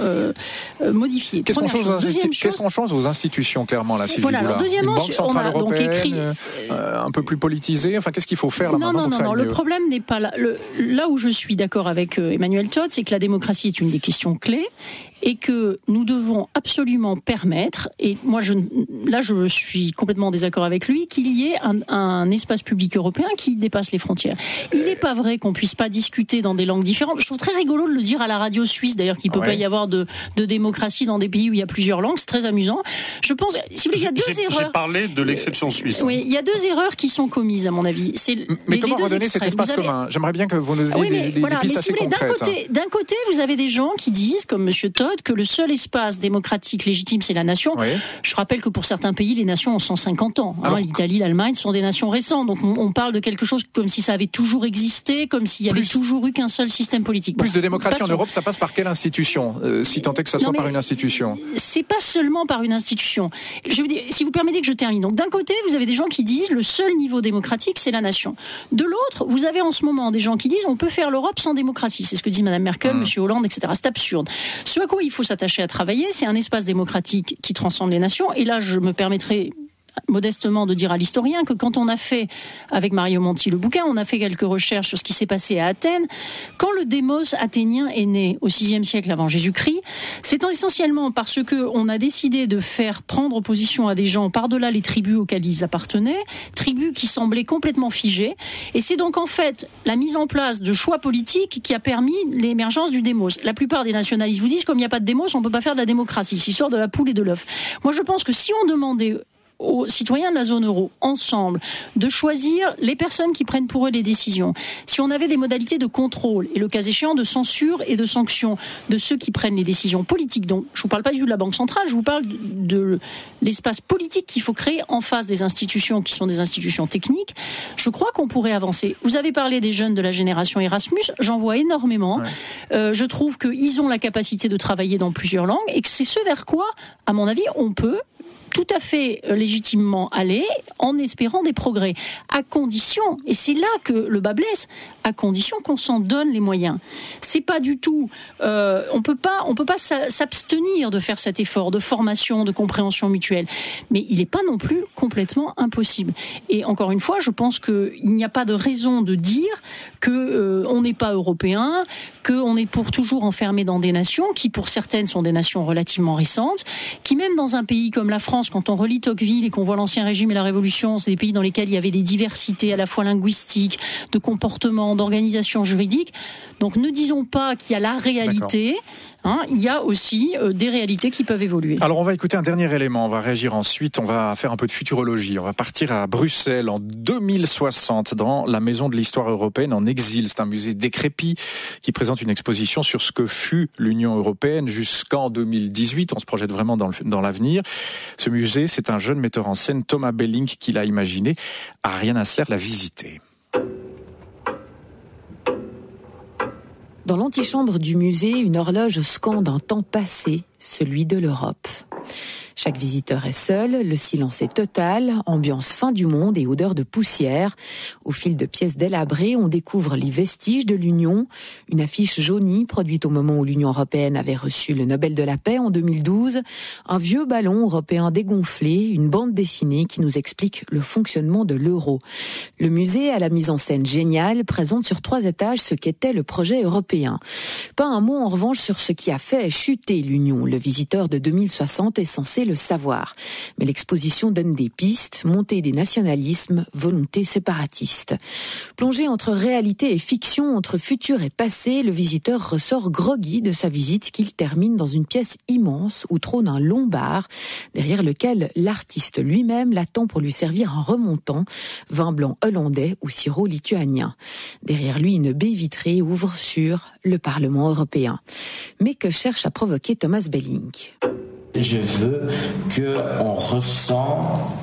modifier. Qu'est-ce qu'on change aux institutions, clairement, là, Sylvie Goulard ? Deuxièmement, une banque centrale européenne, un peu plus politisée. Enfin, qu'est-ce qu'il faut faire là maintenant pour que ça aille mieux ? Le problème n'est pas là. Là où je suis d'accord avec Emmanuel Todd, c'est que la démocratie est une des questions clés. Et que nous devons absolument permettre, et moi je suis complètement en désaccord avec lui, qu'il y ait un espace public européen qui dépasse les frontières. Il n'est pas vrai qu'on puisse pas discuter dans des langues différentes. Je trouve très rigolo de le dire à la radio suisse, d'ailleurs, qu'il peut pas y avoir de démocratie dans des pays où il y a plusieurs langues. C'est très amusant. Je pense, si vous voulez, il y a deux erreurs. J'ai parlé de l'exception suisse. Oui, il y a 2 erreurs qui sont commises, à mon avis. Mais comment redonner cet espace commun ? J'aimerais bien que vous nous donniez des pistes assez concrètes. D'un côté, vous avez des gens qui disent, comme Monsieur Todd, Todd, que le seul espace démocratique légitime, c'est la nation. Oui. Je rappelle que pour certains pays, les nations ont 150 ans. L'Italie, l'Allemagne sont des nations récentes. Donc on parle de quelque chose comme si ça avait toujours existé, comme s'il y avait toujours eu qu'un seul système politique. Plus de démocratie en Europe, ça passe par quelle institution, si tant est que ça soit par une institution? C'est pas seulement par une institution. Je veux dire, si vous permettez que je termine. Donc d'un côté, vous avez des gens qui disent le seul niveau démocratique, c'est la nation. De l'autre, vous avez en ce moment des gens qui disent on peut faire l'Europe sans démocratie. C'est ce que dit Mme Merkel, M. Hollande, etc. C'est absurde. Ce à quoi il faut s'attacher à travailler, c'est un espace démocratique qui transcende les nations. Et là, je me permettrai modestement de dire à l'historien que quand on a fait, avec Mario Monti le bouquin, on a fait quelques recherches sur ce qui s'est passé à Athènes. Quand le démos athénien est né au VIe siècle avant Jésus-Christ, c'est essentiellement parce qu'on a décidé de faire prendre position à des gens par-delà les tribus auxquelles ils appartenaient, tribus qui semblaient complètement figées. Et c'est donc en fait la mise en place de choix politiques qui a permis l'émergence du démos. La plupart des nationalistes vous disent comme il n'y a pas de démos, on ne peut pas faire de la démocratie. C'est l'histoire de la poule et de l'œuf. Moi je pense que si on demandait aux citoyens de la zone euro, ensemble, de choisir les personnes qui prennent pour eux les décisions. Si on avait des modalités de contrôle et le cas échéant de censure et de sanction de ceux qui prennent les décisions politiques, donc je ne vous parle pas du tout de la Banque centrale, je vous parle de l'espace politique qu'il faut créer en face des institutions qui sont des institutions techniques, je crois qu'on pourrait avancer. Vous avez parlé des jeunes de la génération Erasmus, j'en vois énormément. Ouais. Je trouve qu'ils ont la capacité de travailler dans plusieurs langues et que c'est ce vers quoi, à mon avis, on peut tout à fait légitimement aller en espérant des progrès, à condition, et c'est là que le bas blesse, à condition qu'on s'en donne les moyens. C'est pas du tout, on peut pas s'abstenir de faire cet effort de formation, de compréhension mutuelle, mais il n'est pas non plus complètement impossible. Et encore une fois, je pense qu'il n'y a pas de raison de dire que on n'est pas européen, qu'on est pour toujours enfermé dans des nations qui, pour certaines, sont des nations relativement récentes, qui même dans un pays comme la France, quand on relit Tocqueville et qu'on voit l'Ancien Régime et la Révolution, c'est des pays dans lesquels il y avait des diversités à la fois linguistiques, de comportement, d'organisation juridique. Donc ne disons pas qu'il y a la réalité. Il y a aussi des réalités qui peuvent évoluer. Alors on va écouter un dernier élément, on va réagir ensuite, on va faire un peu de futurologie. On va partir à Bruxelles en 2060 dans la Maison de l'Histoire européenne en exil. C'est un musée décrépit qui présente une exposition sur ce que fut l'Union européenne jusqu'en 2018. On se projette vraiment dans l'avenir. Ce musée, c'est un jeune metteur en scène, Thomas Belling, qui l'a imaginé. Ariane Hassler l'a visité. Dans l'antichambre du musée, une horloge scande un temps passé, celui de l'Europe. Chaque visiteur est seul, le silence est total, ambiance fin du monde et odeur de poussière. Au fil de pièces délabrées, on découvre les vestiges de l'Union. Une affiche jaunie, produite au moment où l'Union européenne avait reçu le Nobel de la paix en 2012. Un vieux ballon européen dégonflé, une bande dessinée qui nous explique le fonctionnement de l'euro. Le musée, à la mise en scène géniale, présente sur 3 étages ce qu'était le projet européen. Pas un mot en revanche sur ce qui a fait chuter l'Union. Le visiteur de 2060 est censé le savoir. Mais l'exposition donne des pistes, montée des nationalismes, volonté séparatiste. Plongé entre réalité et fiction, entre futur et passé, le visiteur ressort groggy de sa visite qu'il termine dans une pièce immense où trône un long bar, derrière lequel l'artiste lui-même l'attend pour lui servir un remontant, vin blanc hollandais ou sirop lituanien. Derrière lui, une baie vitrée ouvre sur le Parlement européen. Mais que cherche à provoquer Thomas Belling ? Je veux qu'on ressent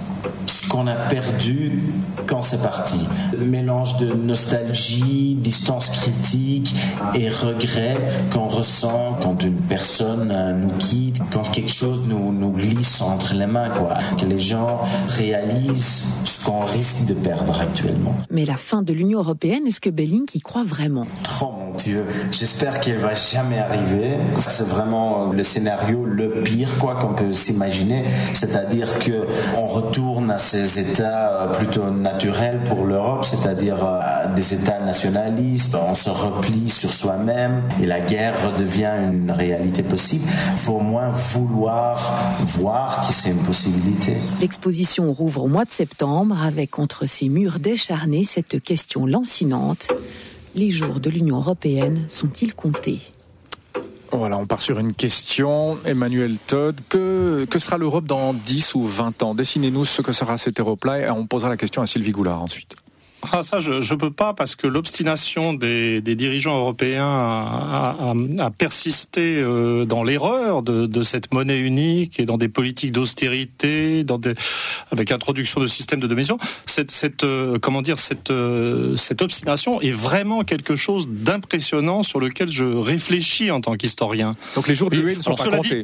ce qu'on a perdu quand c'est parti. Le mélange de nostalgie, distance critique et regret qu'on ressent quand une personne nous quitte, quand quelque chose nous glisse entre les mains, quoi. Que les gens réalisent ce qu'on risque de perdre actuellement. Mais la fin de l'Union européenne, est-ce que Belling y croit vraiment ? Oh mon Dieu, j'espère qu'elle va jamais arriver. C'est vraiment le scénario le pire, quoi, qu'on peut s'imaginer. C'est-à-dire que on retourne à ces états plutôt naturels pour l'Europe, c'est-à-dire des états nationalistes, on se replie sur soi-même et la guerre redevient une réalité possible. Il faut au moins vouloir voir que c'est une possibilité. L'exposition rouvre au mois de septembre avec entre ses murs décharnés cette question lancinante. Les jours de l'Union européenne sont-ils comptés ? Voilà, on part sur une question. Emmanuel Todd, que sera l'Europe dans 10 ou 20 ans ? Dessinez-nous ce que sera cette Europe-là et on posera la question à Sylvie Goulard ensuite. Ça, je peux pas, parce que l'obstination des dirigeants européens a persisté dans l'erreur de cette monnaie unique et dans des politiques d'austérité, avec introduction de systèmes de domination. Cette obstination est vraiment quelque chose d'impressionnant sur lequel je réfléchis en tant qu'historien. Donc les jours de l'UE ne sont pas comptés.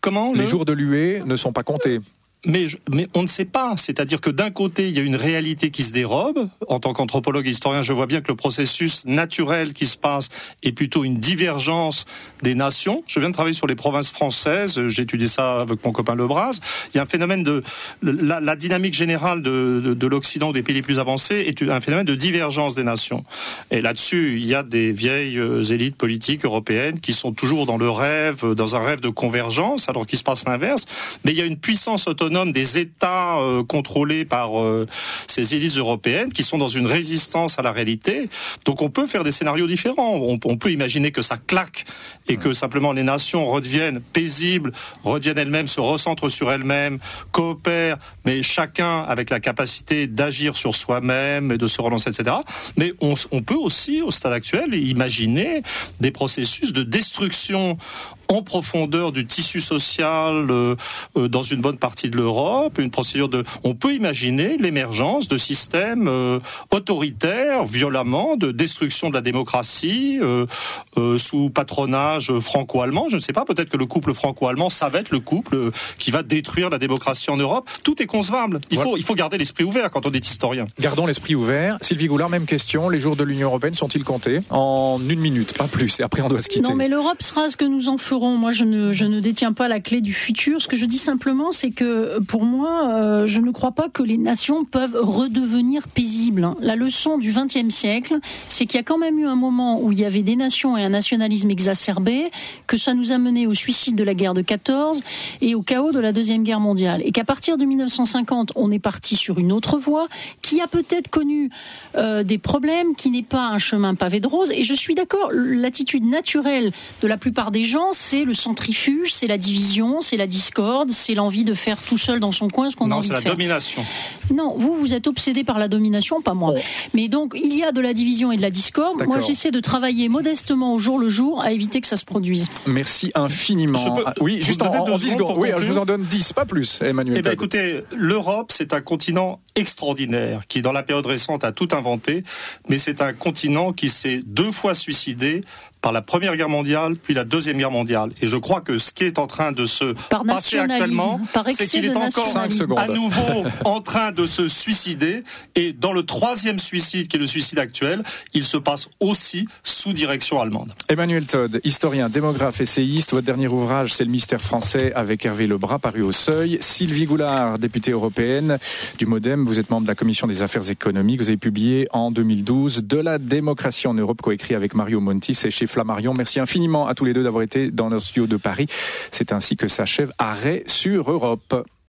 Comment les jours de l'UE ne sont pas comptés. Mais on ne sait pas. C'est-à-dire que d'un côté, il y a une réalité qui se dérobe. En tant qu'anthropologue et historien, je vois bien que le processus naturel qui se passe est plutôt une divergence des nations. Je viens de travailler sur les provinces françaises. J'ai étudié ça avec mon copain Lebras. Il y a un phénomène la dynamique générale de l'Occident ou des pays les plus avancés est un phénomène de divergence des nations. Et là-dessus, il y a des vieilles élites politiques européennes qui sont toujours dans un rêve de convergence, alors qu'il se passe l'inverse. Mais il y a une puissance autonome des États contrôlés par ces élites européennes qui sont dans une résistance à la réalité. Donc on peut faire des scénarios différents. On peut imaginer que ça claque et que simplement les nations redeviennent paisibles, redeviennent elles-mêmes, se recentrent sur elles-mêmes, coopèrent, mais chacun avec la capacité d'agir sur soi-même et de se relancer, etc. Mais on peut aussi, au stade actuel, imaginer des processus de destruction en profondeur du tissu social dans une bonne partie de l'Europe, on peut imaginer l'émergence de systèmes autoritaires, violemment, de destruction de la démocratie sous patronage franco-allemand. Je ne sais pas, peut-être que le couple franco-allemand, ça va être le couple qui va détruire la démocratie en Europe. Tout est concevable. Il faut garder l'esprit ouvert quand on est historien. Gardons l'esprit ouvert. Sylvie Goulard, même question. Les jours de l'Union européenne sont-ils comptés? En 1 minute, pas plus. Et après, on doit se quitter. Non, mais l'Europe sera ce que nous en ferons. Moi, je ne détiens pas la clé du futur. Ce que je dis simplement, c'est que pour moi, je ne crois pas que les nations peuvent redevenir paisibles. La leçon du XXe siècle, c'est qu'il y a quand même eu un moment où il y avait des nations et un nationalisme exacerbé, que ça nous a mené au suicide de la guerre de 14 et au chaos de la Deuxième Guerre mondiale. Et qu'à partir de 1950, on est parti sur une autre voie qui a peut-être connu des problèmes, qui n'est pas un chemin pavé de roses. Et je suis d'accord, l'attitude naturelle de la plupart des gens, c'est le centrifuge, c'est la division, c'est la discorde, c'est l'envie de faire tout seul dans son coin ce qu'on a envie de faire. Non, c'est la domination. Non, vous êtes obsédé par la domination, pas moi. Mais donc, il y a de la division et de la discorde. D'accord. Moi, j'essaie de travailler modestement au jour le jour à éviter que ça se produise. Merci infiniment. Oui, juste en 10 secondes. Oui, je vous en donne 10, pas plus, Emmanuel. Eh bien, écoutez, l'Europe, c'est un continent extraordinaire qui, dans la période récente, a tout inventé, mais c'est un continent qui s'est 2 fois suicidé par la Première Guerre mondiale, puis la Deuxième Guerre mondiale. Et je crois que ce qui est en train de se passer actuellement, c'est qu'il est encore à nouveau en train de se suicider. Et dans le 3e suicide, qui est le suicide actuel, il se passe aussi sous direction allemande. Emmanuel Todd, historien, démographe, essayiste. Votre dernier ouvrage, c'est Le mystère français, avec Hervé Lebras, paru au Seuil. Sylvie Goulard, députée européenne du MoDem. Vous êtes membre de la Commission des affaires économiques. Vous avez publié en 2012 De la démocratie en Europe, coécrit avec Mario Monti. C'est chez Flammarion. Merci infiniment à tous les deux d'avoir été dans notre studio de Paris. C'est ainsi que s'achève Arrêt sur Europe.